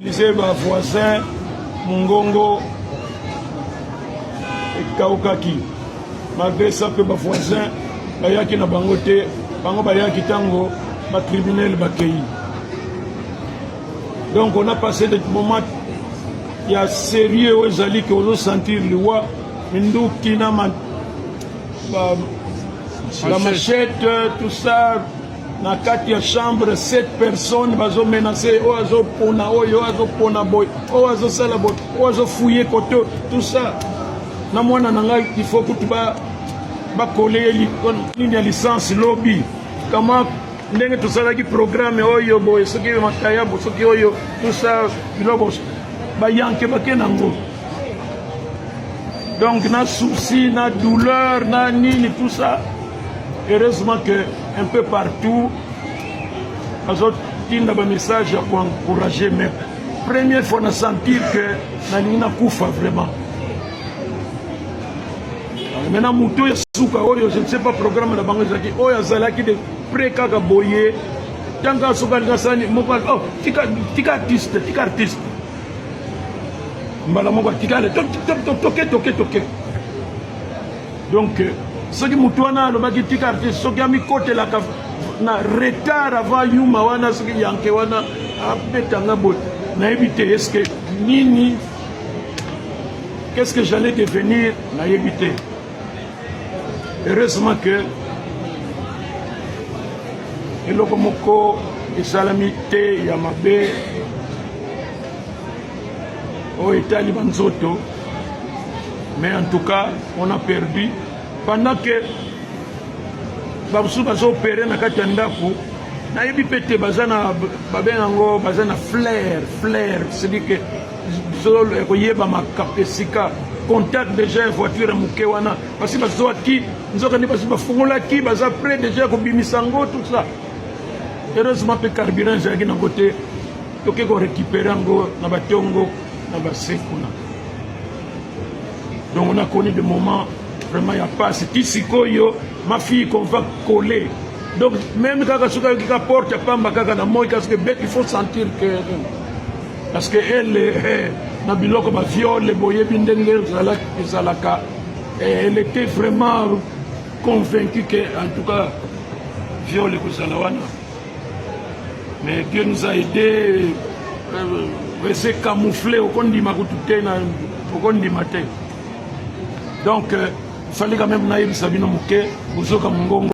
Lycée voisin Mungongo et Kaukaki. Malgré ça que les voisins bayaki na bangote, bango bayaki tango, ba criminel bakei. Donc on a passé des moments il y a sérieux aux alliés qui ont sentir le roi Mindou qui n'a la machette, tout ça. Na kati ya chambre 7 personnes bazo menacer oazo pona oyo oazo pona boy oazo sala boy oazo fouiller koto tout ça na mwana nanga il faut que tu ba coller ni licence lobby kama ndenge tout ça là qui programme oyo boy soki makaya bo soki oyo tout ça biloko ba yanke bakenango donc na souci na douleur na nini tout ça. Heureusement que un peu partout, il y a un message pour encourager, mais première fois on a senti que Nalina Koufa vraiment. Maintenant, je ne sais pas programme de Bangladesh, oh Yazalaki de Preka Boye, Tanga Soukalisani, oh, tika artiste. Mbalamoga tika toke. Donc, ce qui mutwana le baki tika artiste so qui côté la na retard avant yuma wana ce qui yanke wana abetanga bot na éviter est-ce que nini qu'est-ce que j'allais devenir na éviter. Heureusement que eloko moko esalamité ya mabe o etali banzoto, mais en tout cas on a perdu. Pendant que Babsou bazo opéré na kati ya ndako na yebi pete bazana babengango bazana flair c'est-à-dire que zolo koyeba makapesika contact déjà voiture muke wana parce que bazo aki nzoka ni bazo bafungola ki baza près déjà ko bimisango tout ça. Heureusement que carburant jaki na côté toke ko récupérer ngo na batongo na basekuna. Donc on a connu des moments vraiment il n'y a pas c'est ici ma fille qu'on va coller. Donc même quand elle porte pas na moi parce que il faut sentir que parce que elle na biloko ba viole boye bindenge zalaka elle était vraiment convaincue que en tout cas viole ko salawana. Mais Dieu nous a aidé rester camouflé au kondima kututena au kondima te. Donc il fallait quand même naïb Sabino Mouké, Bouzoka Mungongo.